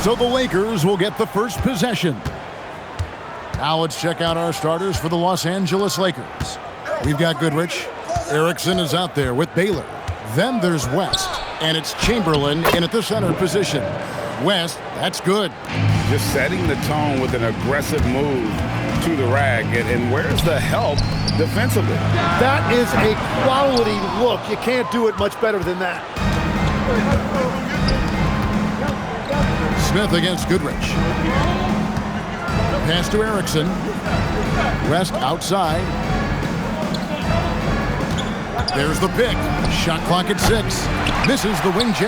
So the Lakers will get the first possession. Now let's check out our starters for the Los Angeles Lakers. We've got Goodrich. Erickson is out there with Baylor. Then there's West, and it's Chamberlain in at the center position. West, that's good. Just setting the tone with an aggressive move to the rack. And where's the help defensively? That is a quality look. You can't do it much better than that. Smith against Goodrich. Pass to Erickson. West outside. There's the pick. Shot clock at 6. Misses the wing J.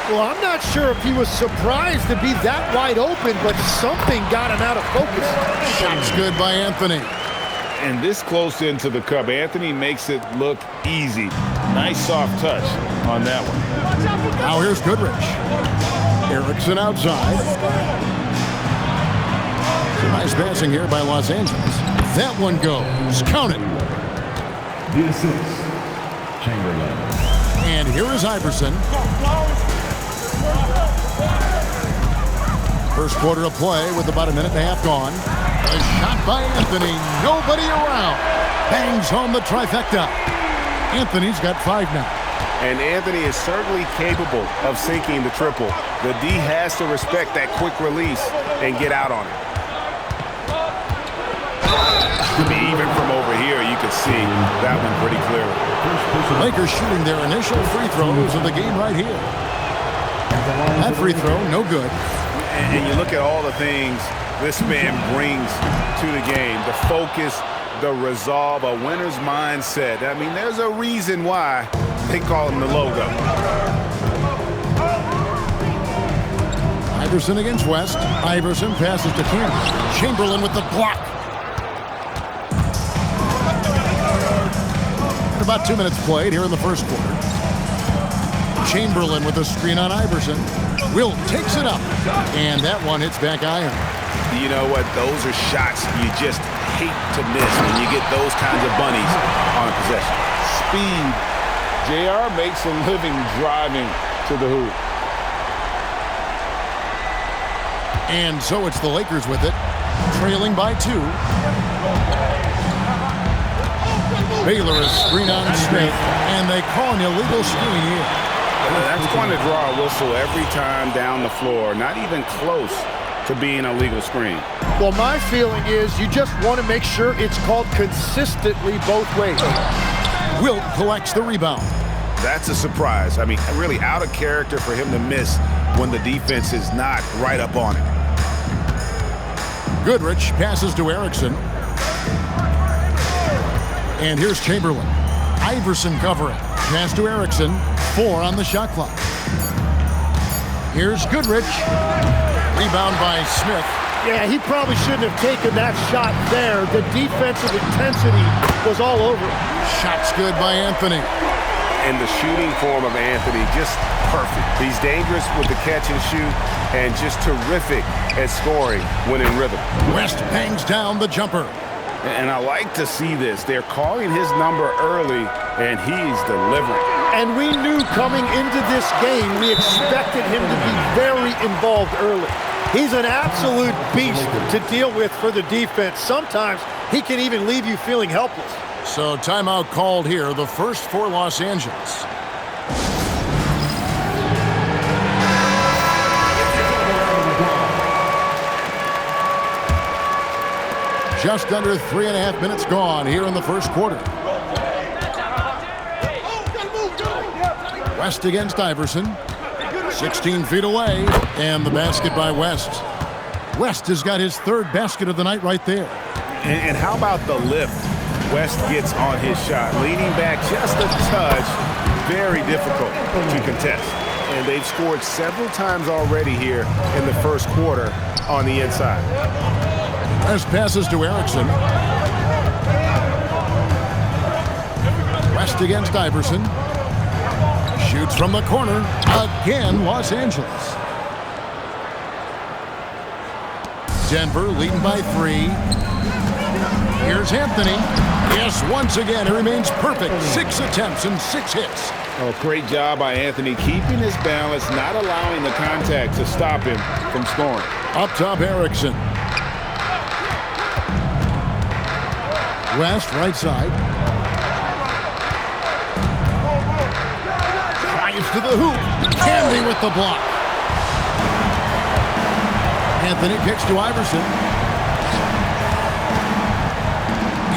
Well, I'm not sure if he was surprised to be that wide open, but something got him out of focus. Shot's good by Anthony. And this close into the cup, Anthony makes it look easy. Nice soft touch on that one. Now here's Goodrich. Erickson outside. Some nice passing here by Los Angeles. That one goes. Count it. The assist, Chamberlain. And here is Iverson. First quarter of play with about a minute and a half gone. A shot by Anthony. Nobody around. Bangs home the trifecta. Anthony's got 5 now. And Anthony is certainly capable of sinking the triple. The D has to respect that quick release and get out on it. Even from over here, you can see that one pretty clearly. Lakers shooting their initial free throws of the game right here. That free throw, no good. And you look at all the things this man brings to the game. The focus, the resolve, a winner's mindset. I mean, there's a reason why they call him the logo. Iverson against West. Iverson passes to Campbell. Chamberlain with the block. And about 2 minutes played here in the first quarter. Chamberlain with a screen on Iverson. Wilt takes it up. And that one hits back iron. You know what? Those are shots you just hate to miss when you get those kinds of bunnies on a possession. Speed. JR makes a living driving to the hoop. And so it's the Lakers with it, trailing by 2. Baylor is screen on Smith, and they call an illegal screen here. That's going to draw a whistle every time down the floor. Not even close to being a legal screen. Well, my feeling is you just want to make sure it's called consistently both ways. Wilt collects the rebound. That's a surprise. I mean, really out of character for him to miss when the defense is not right up on it. Goodrich passes to Erickson. And here's Chamberlain. Iverson covering. Pass to Erickson. 4 on the shot clock. Here's Goodrich. Rebound by Smith. Yeah, he probably shouldn't have taken that shot there. The defensive intensity was all over it. Shot's good by Anthony. And the shooting form of Anthony, just perfect. He's dangerous with the catch and shoot and just terrific at scoring when in rhythm. West bangs down the jumper. And I like to see this. They're calling his number early, and he's delivering. And we knew coming into this game, we expected him to be very involved early. He's an absolute beast to deal with for the defense. Sometimes he can even leave you feeling helpless. So timeout called here, the first for Los Angeles. Just under 3.5 minutes gone here in the first quarter. West against Iverson. 16 feet away, and the basket by West. West has got his 3rd basket of the night right there. And how about the lift West gets on his shot? Leaning back just a touch, very difficult to contest. And they've scored several times already here in the first quarter on the inside. West passes to Erickson. West against Iverson. Shoots from the corner. Again, Los Angeles. Denver leading by 3. Here's Anthony. Yes, once again, he remains perfect. 6 attempts and 6 hits. Oh, great job by Anthony keeping his balance, not allowing the contact to stop him from scoring. Up top, Erickson. West, right side. Drives to the hoop. Camby with the block. Anthony kicks to Iverson.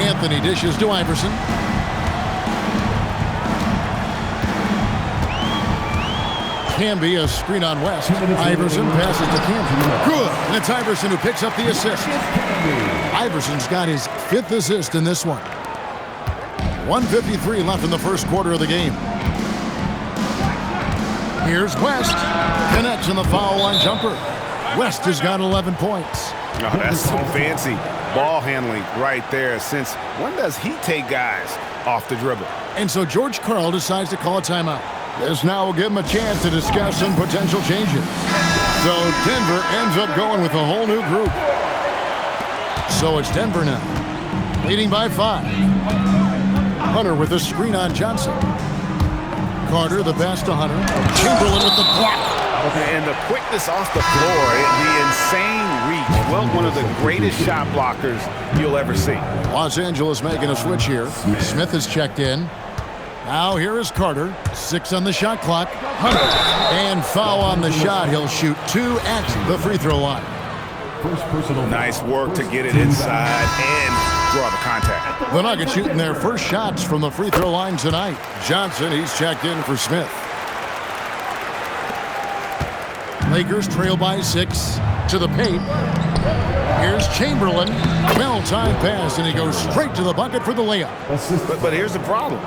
Anthony dishes to Iverson. Camby, a screen on West. Iverson passes to Camby. Good. And it's Iverson who picks up the assist. Iverson's got his 5th assist in this one. 1:53 left in the first quarter of the game. Here's West. Connects in the foul line jumper. West has got 11 points. Oh, that's some fancy ball handling right there. Since when does he take guys off the dribble? And so George Karl decides to call a timeout. This now will give him a chance to discuss some potential changes. So Denver ends up going with a whole new group. So it's Denver now, leading by 5. Hunter with a screen on Johnson. Carter the pass to Hunter. Chamberlain with the block. And the quickness off the floor, the insane reach. Well, one of the greatest shot blockers you'll ever see. Los Angeles making a switch here. Smith has checked in. Now here is Carter. 6 on the shot clock. Hunter. And foul on the shot. He'll shoot 2 at the free throw line. Nice work to get it inside and draw the contact. The Nuggets shooting their first shots from the free throw line tonight. Johnson, he's checked in for Smith. Lakers trail by 6 to the paint. Here's Chamberlain. Well-timed pass, and he goes straight to the bucket for the layup. But here's the problem.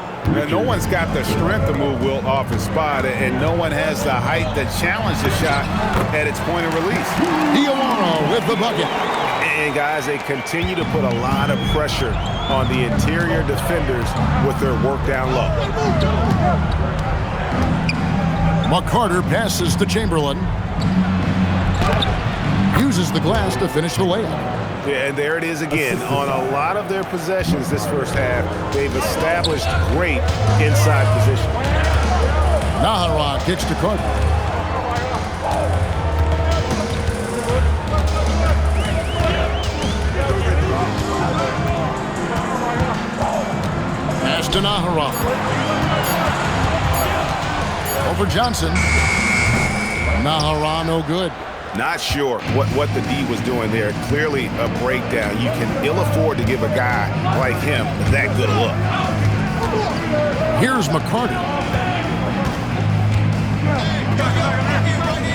No one's got the strength to move Wilt off his spot, and no one has the height to challenge the shot at its point of release. Diawara with the bucket. And guys, they continue to put a lot of pressure on the interior defenders with their work down low. McCarter passes to Chamberlain. Uses the glass to finish the layup. Yeah, and there it is again. On a lot of their possessions this first half, they've established great inside position. Nahara kicks to Carter. Pass to Nahara. Over Johnson. Nahara no good. Not sure what the D was doing there. Clearly a breakdown. You can ill afford to give a guy like him that good a look. Here's McCarter.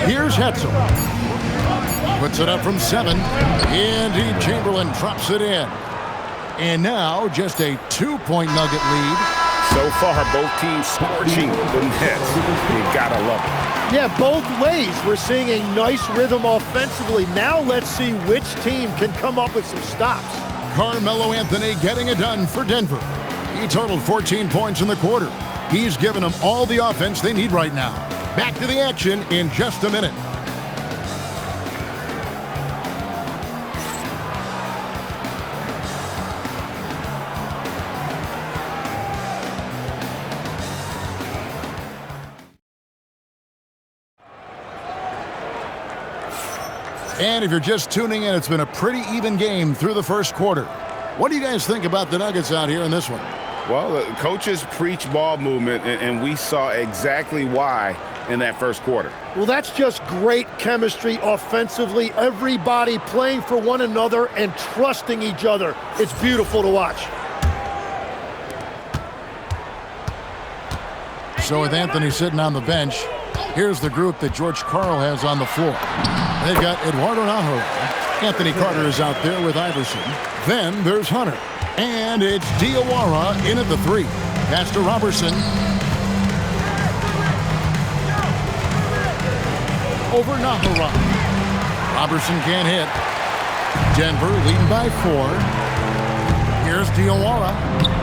Here's Hetzel. Puts it up from 7. Indeed, Chamberlain drops it in. And now just a 2-point Nugget lead. So far, both teams scorching the nets. You gotta love it. Yeah, both ways. We're seeing a nice rhythm offensively. Now let's see which team can come up with some stops. Carmelo Anthony getting it done for Denver. He totaled 14 points in the quarter. He's given them all the offense they need right now. Back to the action in just a minute. And if you're just tuning in, it's been a pretty even game through the first quarter. What do you guys think about the Nuggets out here in this one? Well, the coaches preach ball movement, and we saw exactly why in that first quarter. Well, that's just great chemistry offensively. Everybody playing for one another and trusting each other. It's beautiful to watch. So with Anthony sitting on the bench, here's the group that George Karl has on the floor. They've got Eduardo Nahara. Anthony Carter is out there with Iverson. Then there's Hunter. And it's Diawara in at the 3. Pass to Robertson. Over Nahara. Robertson can't hit. Denver leading by 4. Here's Diawara.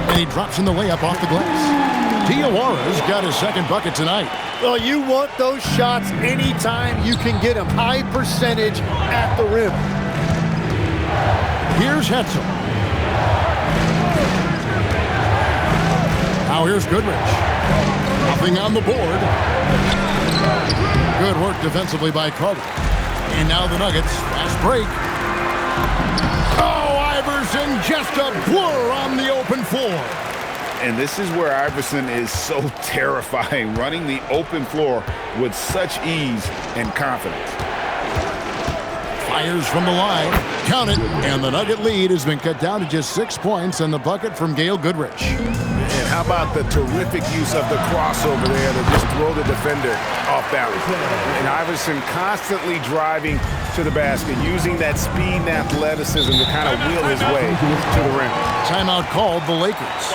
And he drops in the layup off the glass. Diawara's got his second bucket tonight. Well, you want those shots anytime you can get them. High percentage at the rim. Here's Hetzel. Now here's Goodrich. A Nothing on the board. Good work defensively by Carter. And now the Nuggets. Fast break. Oh, Iverson just a blur on the open floor. And this is where Iverson is so terrifying, running the open floor with such ease and confidence. Fires from the line. Count it. And the Nugget lead has been cut down to just 6 points and the bucket from Gail Goodrich. And how about the terrific use of the crossover there to just throw the defender off balance. And Iverson constantly driving to the basket, using that speed and athleticism to kind of wheel his way to the rim. Timeout called the Lakers.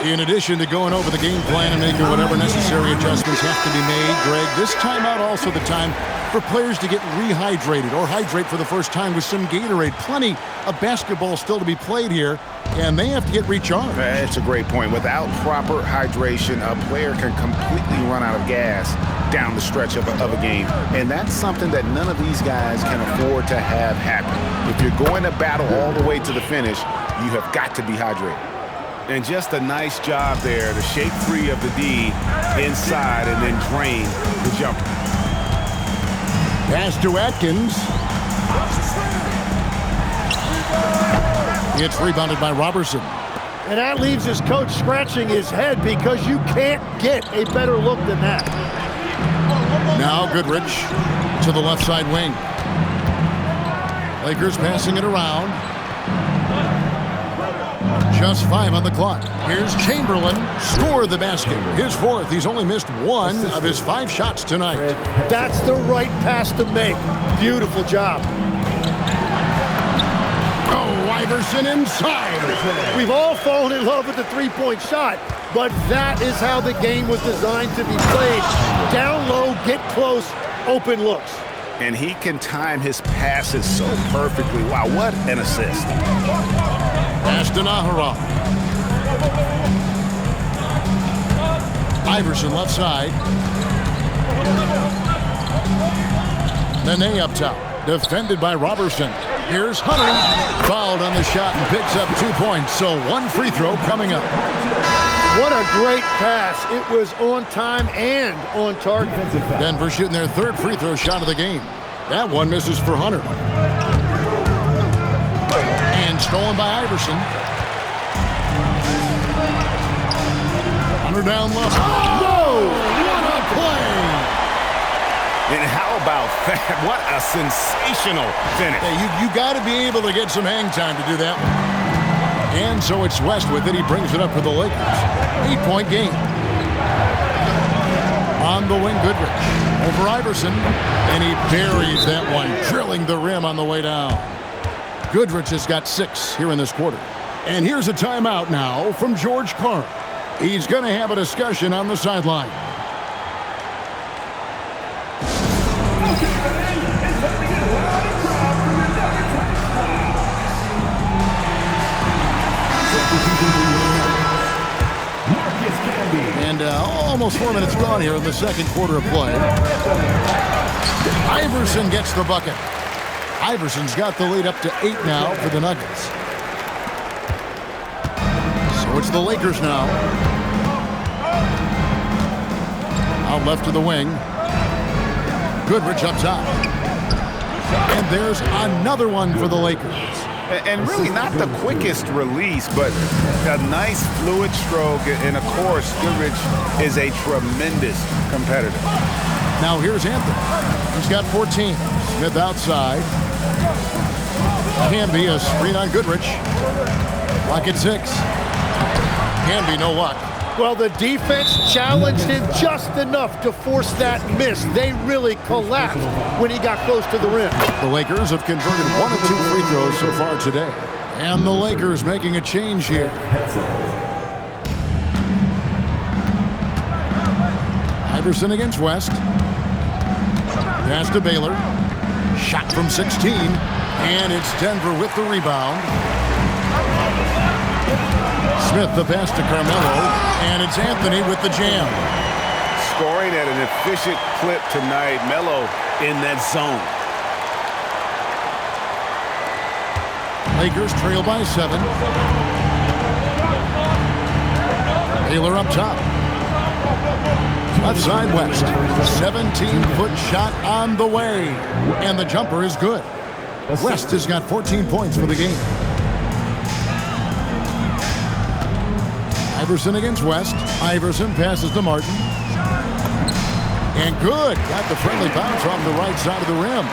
In addition to going over the game plan and making whatever necessary adjustments have to be made, Greg, this timeout also the time for players to get rehydrated or hydrate for the first time with some Gatorade. Plenty of basketball still to be played here, and they have to get recharged. That's a great point. Without proper hydration, a player can completely run out of gas down the stretch of a game. And that's something that none of these guys can afford to have happen. If you're going to battle all the way to the finish, you have got to be hydrated. And just a nice job there to shake free of the D inside and then drain the jumper. Pass to Atkins. It's rebounded by Robertson. And that leaves his coach scratching his head because you can't get a better look than that. Now Goodrich to the left side wing. Lakers passing it around. Just 5 on the clock. Here's Chamberlain. Scored the basket. His 4th. He's only missed 1 of his 5 shots tonight. That's the right pass to make. Beautiful job. Oh, Iverson inside. We've all fallen in love with the three-point shot, but that is how the game was designed to be played. Down low, get close, open looks. And he can time his passes so perfectly. Wow, what an assist. Pass to Nahara. Iverson left side. Nene up top. Defended by Robertson. Here's Hunter. Fouled on the shot and picks up 2 points. So 1 free throw coming up. What a great pass. It was on time and on target. Denver shooting their 3rd free throw shot of the game. That one misses for Hunter. And stolen by Iverson. Hunter down low. Oh, what a play! And how about that? What a sensational finish. Hey, you got to be able to get some hang time to do that one. And so it's West with it. He brings it up for the Lakers. 8-point game. On the wing, Goodrich. Over Iverson. And he buries that one, drilling the rim on the way down. Goodrich has got 6 here in this quarter. And here's a timeout now from George Karl. He's going to have a discussion on the sideline. And almost 4 minutes gone here in the second quarter of play. Iverson gets the bucket. Iverson's got the lead up to 8 now for the Nuggets. So it's the Lakers now. Out left to the wing. Goodrich up top. And there's another one for the Lakers. And really not the quickest release, but a nice fluid stroke. And of course, Goodrich is a tremendous competitor. Now here's Anthony. He's got 14. Smith outside. Canby a screen on Goodrich. Lock at 6. Canby no luck. Well, the defense challenged him just enough to force that miss. They really collapsed when he got close to the rim. The Lakers have converted 1 of 2 free throws so far today. And the Lakers making a change here. Iverson against West. Pass to Baylor. Shot from 16. And it's Denver with the rebound. Smith the pass to Carmelo. And it's Anthony with the jam. Scoring at an efficient clip tonight. Melo in that zone. Lakers trail by 7. Baylor up top. Left side West. 17-foot shot on the way. And the jumper is good. West has got 14 points for the game. Iverson against West. Iverson passes to Martin. And good. Got the friendly bounce off the right side of the rim.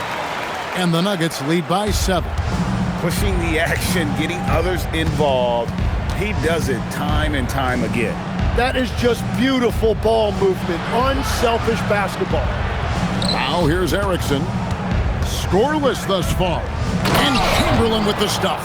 And the Nuggets lead by 7. Pushing the action, getting others involved. He does it time and time again. That is just beautiful ball movement. Unselfish basketball. Now here's Erickson. Scoreless thus far. And Chamberlain with the stuff.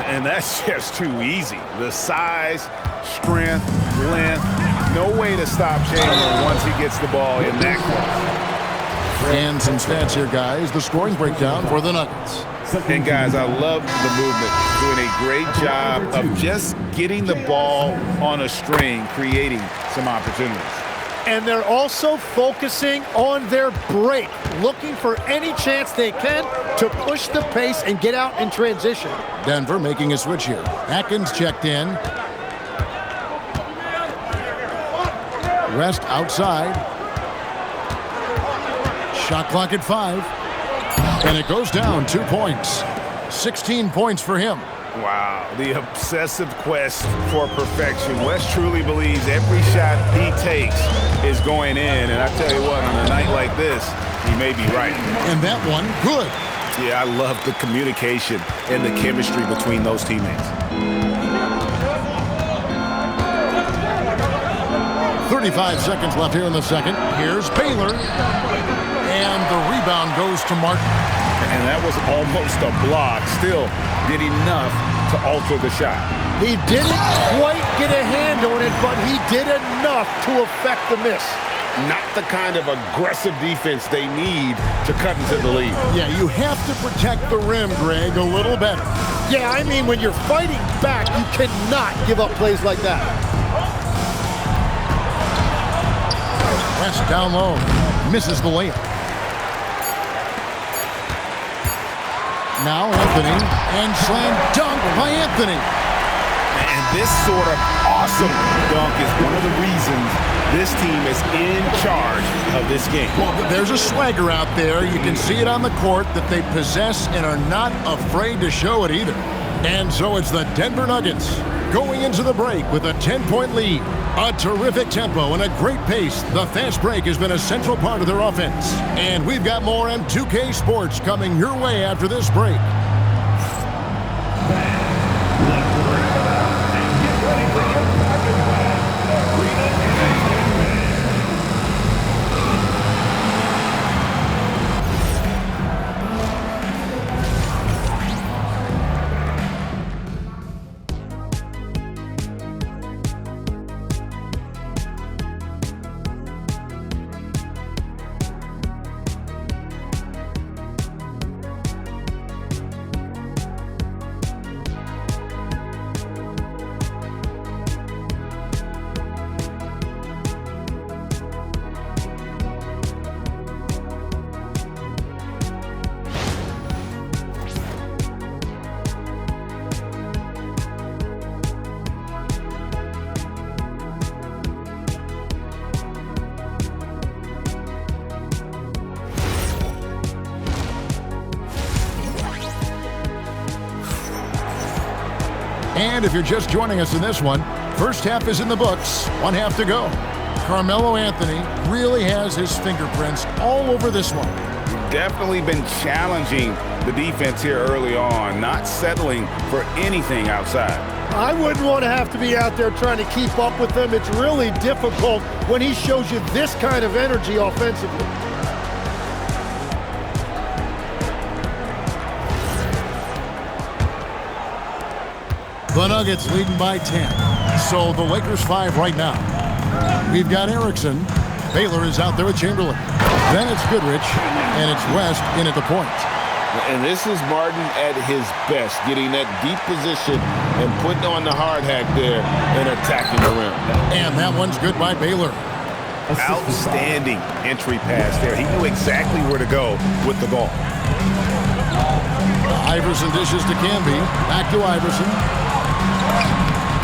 And that's just too easy. The size, strength, length. No way to stop Chamberlain once he gets the ball in that close. And some stats here, guys. The scoring breakdown for the Nuggets. And guys, I love the movement. Doing a great job of just getting the ball on a string, creating some opportunities. And they're also focusing on their break, looking for any chance they can to push the pace and get out in transition. Denver making a switch here. Atkins checked in. West outside. Shot clock at 5. And it goes down 2 points. 16 points for him. Wow, the obsessive quest for perfection. West truly believes every shot he takes is going in. And I tell you what, on a night like this, he may be right. And that one, good. Yeah, I love the communication and the chemistry between those teammates. 35 seconds left here in the second. Here's Baylor. And the rebound goes to Martin. And that was almost a block. Still did enough to alter the shot. He didn't quite get a hand on it, but he did enough to affect the miss. Not the kind of aggressive defense they need to cut into the lead. Yeah, you have to protect the rim, Greg, a little better. Yeah, I mean, when you're fighting back, you cannot give up plays like that. West down low. Misses the layup. Now Anthony, and slam dunk by Anthony. And this sort of awesome dunk is one of the reasons this team is in charge of this game. Well, there's a swagger out there. You can see it on the court that they possess and are not afraid to show it either. And so it's the Denver Nuggets going into the break with a 10-point lead. A terrific tempo and a great pace. The fast break has been a central part of their offense. And we've got more M2K Sports coming your way after this break. And if you're just joining us in this one, first half is in the books, 1 half to go. Carmelo Anthony really has his fingerprints all over this one. Definitely been challenging the defense here early on, not settling for anything outside. I wouldn't want to have to be out there trying to keep up with them. It's really difficult when he shows you this kind of energy offensively. The Nuggets leading by 10. So the Lakers 5 right now. We've got Erickson. Baylor is out there with Chamberlain. Then it's Goodrich, and it's West in at the point. And this is Martin at his best, getting that deep position and putting on the hard hat there and attacking the rim. And that one's good by Baylor. Outstanding entry pass there. He knew exactly where to go with the ball. Iverson dishes to Camby. Back to Iverson.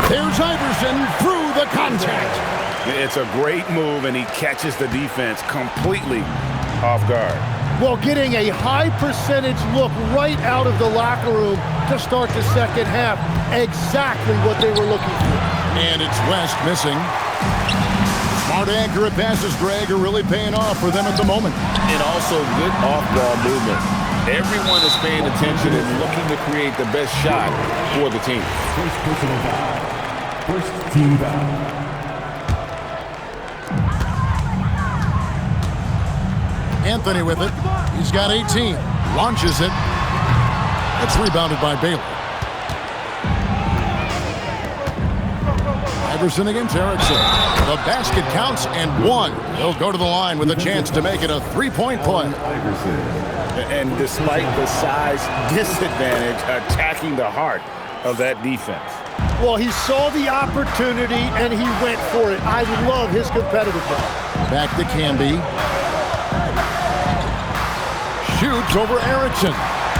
There's Iverson through the contact. It's a great move, and he catches the defense completely off guard. Well, getting a high percentage look right out of the locker room to start the second half. Exactly what they were looking for. And it's West missing. Smart, accurate passes, Greg, are really paying off for them at the moment. And also good off-ball movement. Everyone is paying attention and looking to create the best shot for the team. First personal foul. First team foul. Anthony with it. He's got 18. Launches it. It's rebounded by Baylor. Iverson against Erickson. The basket counts and one. He'll go to the line with a chance to make it a three-point play. And despite the size disadvantage, attacking the heart of that defense. Well, he saw the opportunity and he went for it. I love his competitiveness. Back to Camby. Shoots over Erickson.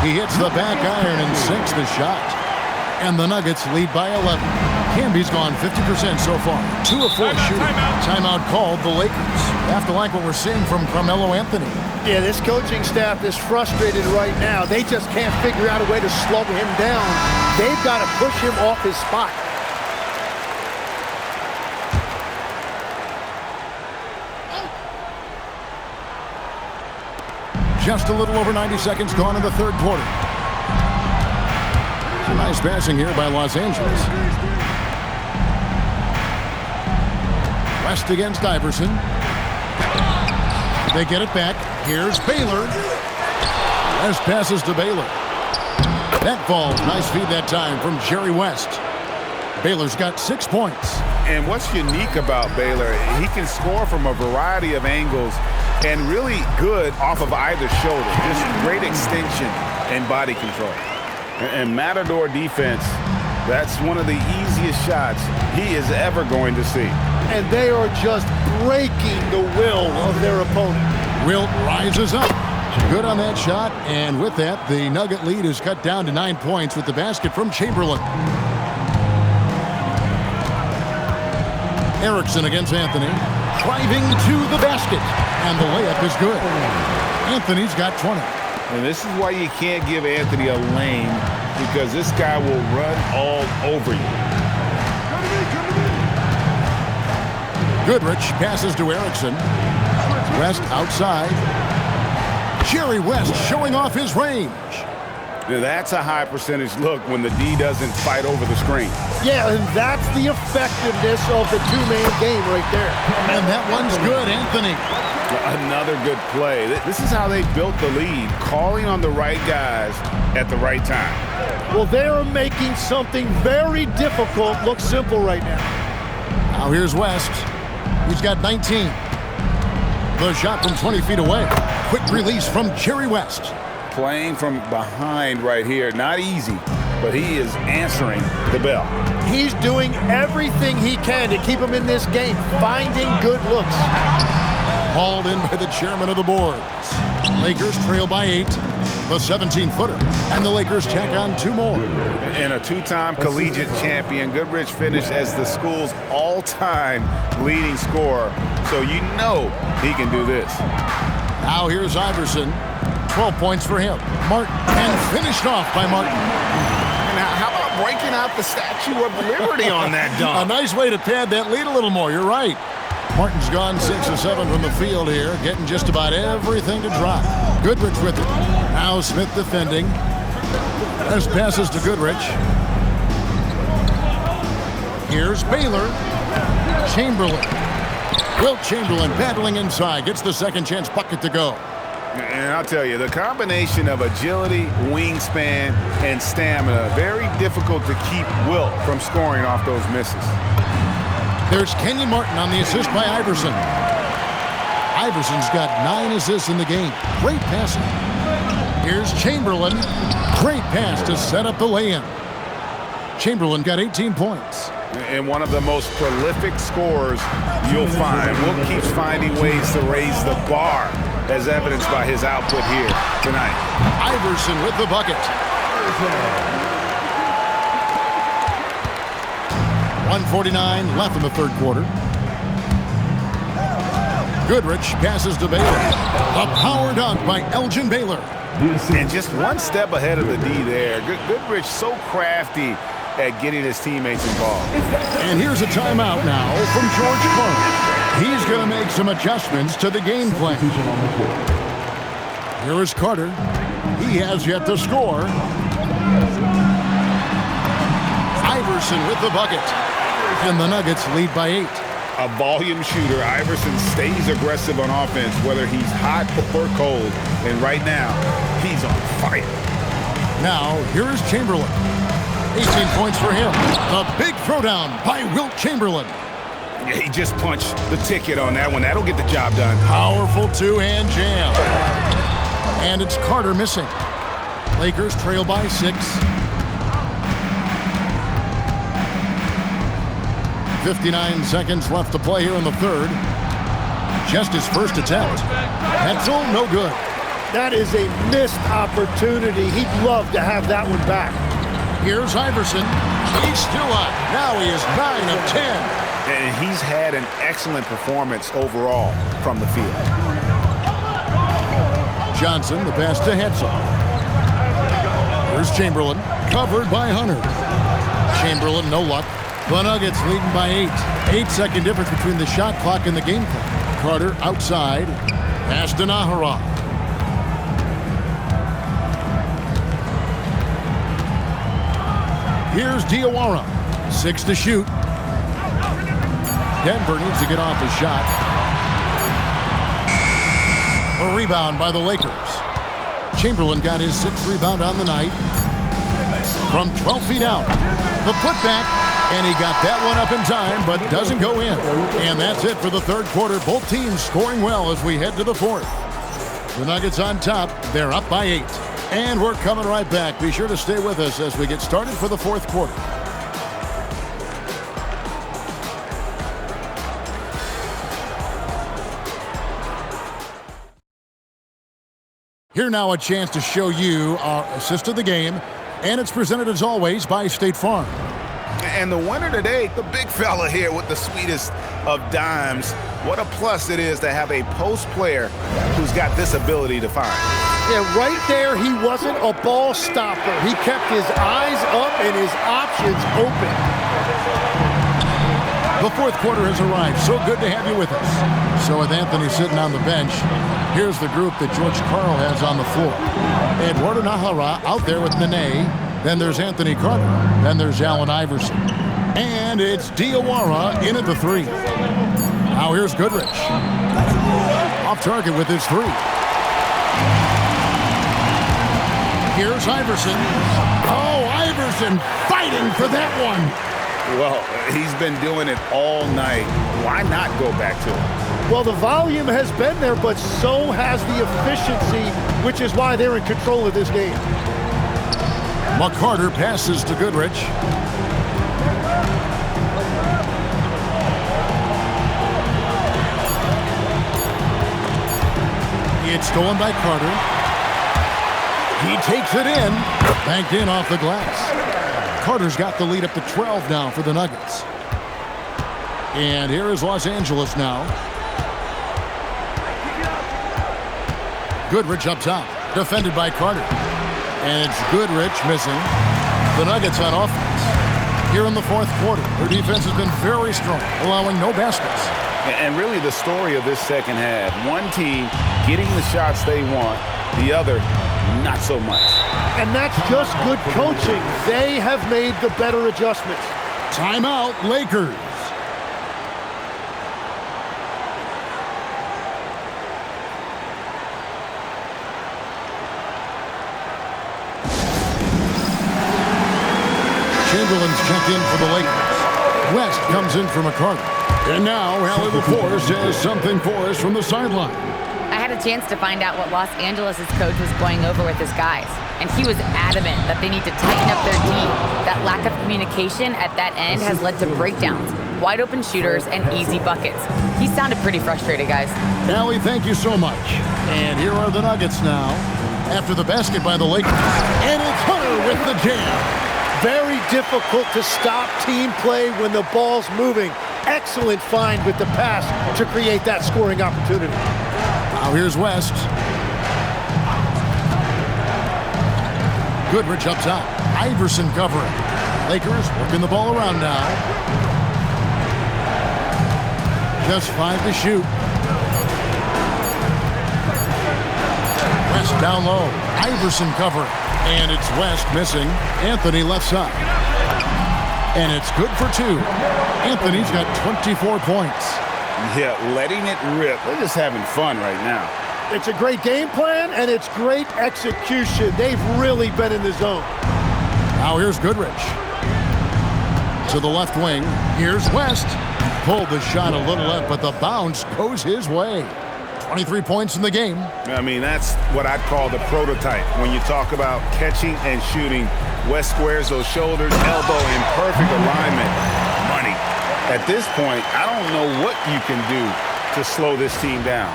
He hits the back iron and sinks the shot. And the Nuggets lead by 11. Camby's gone 50% so far. 2 of 4 shooting. Timeout called the Lakers. Have to like what we're seeing from Carmelo Anthony. Yeah, this coaching staff is frustrated right now. They just can't figure out a way to slow him down. They've got to push him off his spot. Just a little over 90 seconds gone in the third quarter. Some nice passing here by Los Angeles. West against Iverson. They get it back. Here's Baylor. West passes to Baylor. That falls. Nice feed that time from Jerry West. Baylor's got 6 points. And what's unique about Baylor, he can score from a variety of angles and really good off of either shoulder. Just great extension and body control. And Matador defense, that's one of the easiest shots he is ever going to see. And they are just breaking the will of their opponent. Wilt rises up. Good on that shot. And with that, the Nugget lead is cut down to 9 points with the basket from Chamberlain. Erickson against Anthony. Driving to the basket. And the layup is good. Anthony's got 20. And this is why you can't give Anthony a lane, because this guy will run all over you. Goodrich passes to Erickson. West outside. Jerry West showing off his range. Now that's a high percentage look when the D doesn't fight over the screen. Yeah, and that's the effectiveness of the two-man game right there. And that one's good, Anthony. Another good play. This is how they built the lead, calling on the right guys at the right time. Well, they are making something very difficult look simple right now. Now here's West. He's got 19. The shot from 20 feet away. Quick release from Jerry West. Playing from behind right here. Not easy, but he is answering the bell. He's doing everything he can to keep him in this game, finding good looks. Hauled in by the chairman of the boards. Lakers trail by 8. The 17-footer. And the Lakers tack on 2 more. And a 2-time collegiate champion, Goodrich finished as the school's all-time leading scorer. So you know he can do this. Now here's Iverson. 12 points for him. Martin. And finished off by Martin. Now, how about breaking out the Statue of Liberty on that dunk? A nice way to pad that lead a little more. You're right. Martin's gone 6 of 7 from the field here, getting just about everything to drop. Goodrich with it. Now Smith defending. There's passes to Goodrich. Here's Baylor. Chamberlain. Wilt Chamberlain battling inside. Gets the second chance bucket to go. And I'll tell you, the combination of agility, wingspan, and stamina, very difficult to keep Wilt from scoring off those misses. There's Kenyon Martin on the assist by Iverson. Iverson's got 9 assists in the game. Great passing. Here's Chamberlain. Great pass to set up the lay-in. Chamberlain got 18 points. And one of the most prolific scorers you'll find. Wilt keeps finding ways to raise the bar, as evidenced by his output here tonight. Iverson with the bucket. 1:49 left in the third quarter. Goodrich passes to Baylor. A power dunk by Elgin Baylor. And just one step ahead of the D there. Goodrich so crafty at getting his teammates involved. And here's a timeout now from George Karl. He's going to make some adjustments to the game plan. Here is Carter. He has yet to score. Iverson with the bucket. And the Nuggets lead by 8. A volume shooter, Iverson stays aggressive on offense, whether he's hot or cold. And right now, he's on fire. Now, here is Chamberlain. 18 points for him. The big throwdown by Wilt Chamberlain. He just punched the ticket on that one. That'll get the job done. Powerful two-hand jam. And it's Carter missing. Lakers trail by 6. 59 seconds left to play here in the third. Just his first attempt. Pencil, no good. That is a missed opportunity. He'd love to have that one back. Here's Iverson. He's still up. Now he is 9 of 10. And he's had an excellent performance overall from the field. Johnson, the pass to Hetzel. Here's Chamberlain, covered by Hunter. Chamberlain, no luck. The Nuggets leading by 8. 8-second difference between the shot clock and the game clock. Carter outside. Pass to Nahara. Here's Diawara. 6 to shoot. Denver needs to get off his shot. A rebound by the Lakers. Chamberlain got his 6th rebound on the night. From 12 feet out. The putback. And he got that one up in time, but doesn't go in. And that's it for the third quarter. Both teams scoring well as we head to the fourth. The Nuggets on top. They're up by 8. And we're coming right back. Be sure to stay with us as we get started for the fourth quarter. Here now a chance to show you our assist of the game. And it's presented as always by State Farm. And the winner today, the big fella here with the sweetest of dimes. What a plus it is to have a post player who's got this ability to find. Yeah, right there, he wasn't a ball stopper. He kept his eyes up and his options open. The fourth quarter has arrived. So good to have you with us. So with Anthony sitting on the bench, here's the group that George Karl has on the floor. Eduardo Nahara out there with Nene. Then there's Anthony Carter. Then there's Allen Iverson. And it's Diawara in at the 3. Now here's Goodrich. Off target with his 3. Here's Iverson. Oh, Iverson fighting for that one. Well, he's been doing it all night. Why not go back to it? Well, the volume has been there, but so has the efficiency, which is why they're in control of this game. McCarter passes to Goodrich. It's stolen by Carter. He takes it in. Banked in off the glass. Carter's got the lead up to 12 now for the Nuggets. And here is Los Angeles now. Goodrich up top. Defended by Carter. And it's Goodrich missing. The Nuggets on offense. Here in the fourth quarter, their defense has been very strong, allowing no baskets. And really the story of this second half, one team getting the shots they want, the other not so much. And that's just good coaching. They have made the better adjustments. Timeout, Lakers. Chamberlain's checked in for the Lakers. West comes in for McCarter. And now, Allie LaForce has something for us from the sideline. I had a chance to find out what Los Angeles' coach was going over with his guys, and he was adamant that they need to tighten up their D. That lack of communication at that end has led to breakdowns, wide open shooters, and easy buckets. He sounded pretty frustrated, guys. Allie, thank you so much. And here are the Nuggets now, after the basket by the Lakers. And it's Hunter with the jam. Very difficult to stop team play when the ball's moving. excellent find with the pass to create that scoring opportunity. Now here's West. Goodrich up top. Iverson covering. Lakers working the ball around now. Just 5 to shoot. West down low. Iverson covering. And it's West missing. Anthony left side. And it's good for 2. Anthony's got 24 points. Yeah, letting it rip. They're just having fun right now. It's a great game plan, and it's great execution. They've really been in the zone. Now here's Goodrich. To the left wing. Here's West. Pulled the shot a little left, but the bounce goes his way. 23 points in the game. I mean, that's what I'd call the prototype. When you talk about catching and shooting, West squares those shoulders, elbow in perfect alignment. Money. At this point, I don't know what you can do to slow this team down.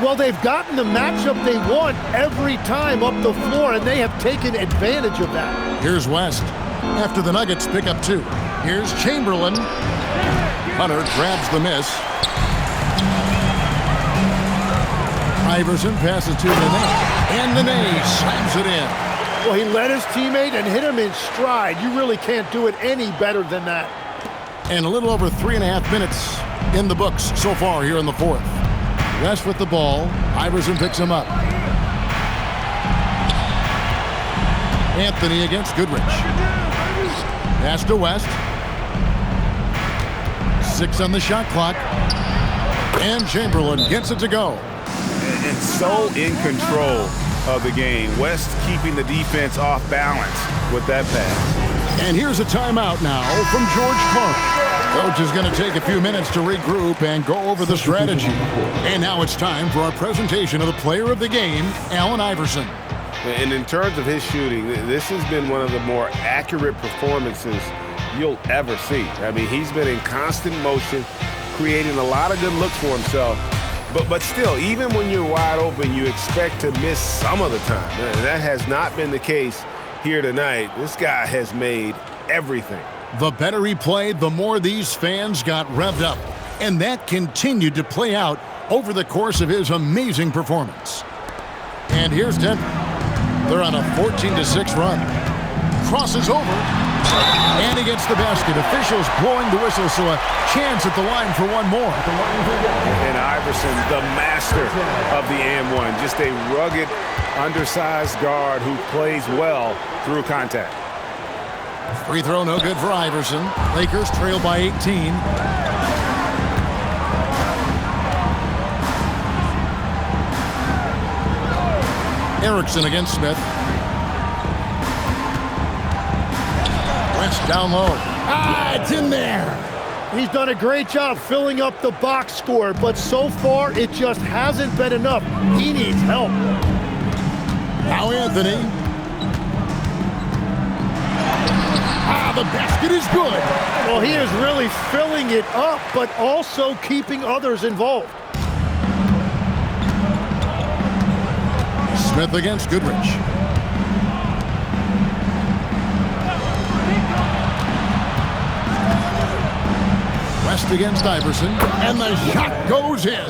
Well, they've gotten the matchup they want every time up the floor, and they have taken advantage of that. Here's West. After the Nuggets pick up 2. Here's Chamberlain. Hunter grabs the miss. Iverson passes to Nene. And Nene slams it in. Well, he led his teammate and hit him in stride. You really can't do it any better than that. And a little over 3.5 minutes in the books so far here in the 4th. West with the ball. Iverson picks him up. Anthony against Goodrich. Pass to West. 6 on the shot clock. And Chamberlain gets it to go. And so in control of the game. West keeping the defense off balance with that pass. And here's a timeout now from George Clark. Coach is going to take a few minutes to regroup and go over the strategy. And now it's time for our presentation of the player of the game, Allen Iverson. And in terms of his shooting, this has been one of the more accurate performances you'll ever see. I mean, he's been in constant motion, creating a lot of good looks for himself. But still, even when you're wide open, you expect to miss some of the time. And that has not been the case here tonight. This guy has made everything. The better he played, the more these fans got revved up. And that continued to play out over the course of his amazing performance. And here's Denver. They're on a 14-6 run. Crosses over. And he gets the basket. Officials blowing the whistle, so a chance at the line for one more. And Iverson, the master of the and-one. Just a rugged, undersized guard who plays well through contact. Free throw no good for Iverson. Lakers trail by 18. Erickson against Smith. West down low. It's in there. He's done a great job filling up the box score, but so far it just hasn't been enough. He needs help. Now Anthony. The basket is good. Well, he is really filling it up, but also keeping others involved. Smith against Goodrich. West against Iverson, and the shot goes in.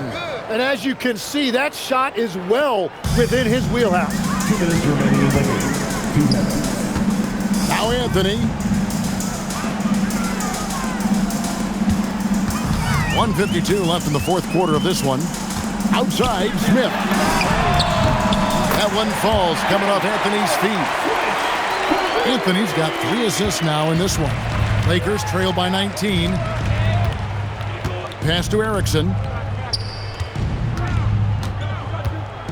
And as you can see, that shot is well within his wheelhouse. 2 minutes remaining in the game. 2 minutes. Now Anthony. 1:52 left in the 4th quarter of this one. Outside, Smith. That one falls, coming off Anthony's feet. Anthony's got 3 assists now in this one. Lakers trail by 19. Pass to Erickson.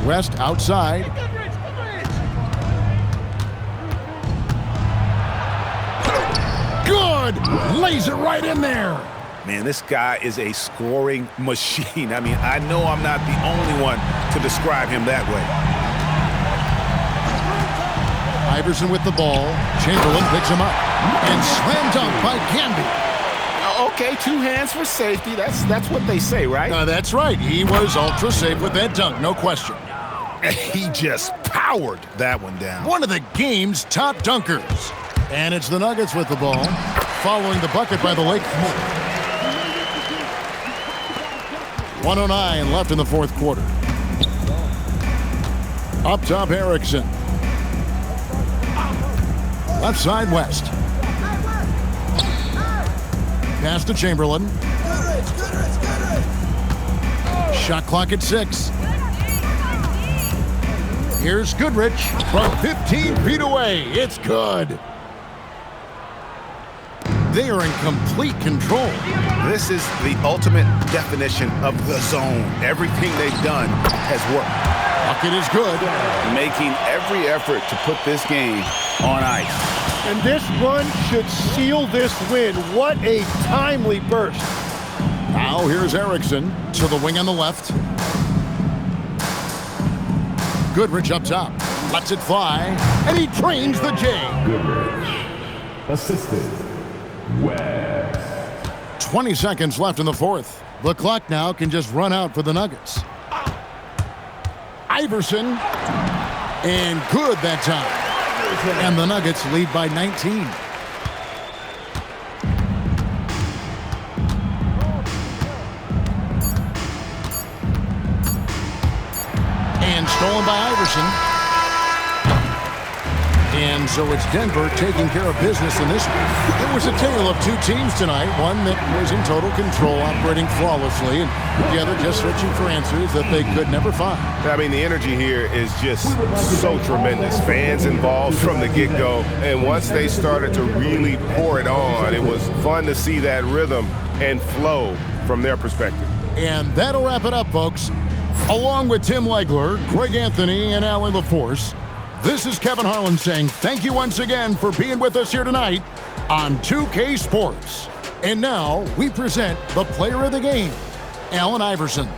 West outside. Good! Lays it right in there. Man, this guy is a scoring machine. I mean, I know I'm not the only one to describe him that way. Iverson with the ball. Chamberlain picks him up and slammed dunk by Camby. Okay, 2 hands for safety. That's what they say, right? That's right. He was ultra safe with that dunk, no question. He just powered that one down. One of the game's top dunkers. And it's the Nuggets with the ball, following the bucket by the Lakers. 1:09 left in the fourth quarter. Up top, Erickson. Left side, West. Pass to Chamberlain. Shot clock at 6. Here's Goodrich from 15 feet away. It's good. They are in complete control. This is the ultimate definition of the zone. Everything they've done has worked. Bucket is good. Making every effort to put this game on ice. And this run should seal this win. What a timely burst. Now here's Erickson to the wing on the left. Goodrich up top. Lets it fly. And he trains the J. Goodrich. Assisted. West. 20 seconds left in the fourth. The clock now can just run out for the Nuggets. Iverson. And good that time. And the Nuggets lead by 19. And stolen by Iverson. And so it's Denver taking care of business in this one. It was a tale of two teams tonight. One that was in total control, operating flawlessly, and the other just searching for answers that they could never find. I mean, the energy here is just so tremendous. Fans involved from the get-go. And once they started to really pour it on, it was fun to see that rhythm and flow from their perspective. And that'll wrap it up, folks. Along with Tim Legler, Greg Anthony, and Allie LaForce, this is Kevin Harlan saying thank you once again for being with us here tonight on 2K Sports. And now we present the player of the game, Allen Iverson.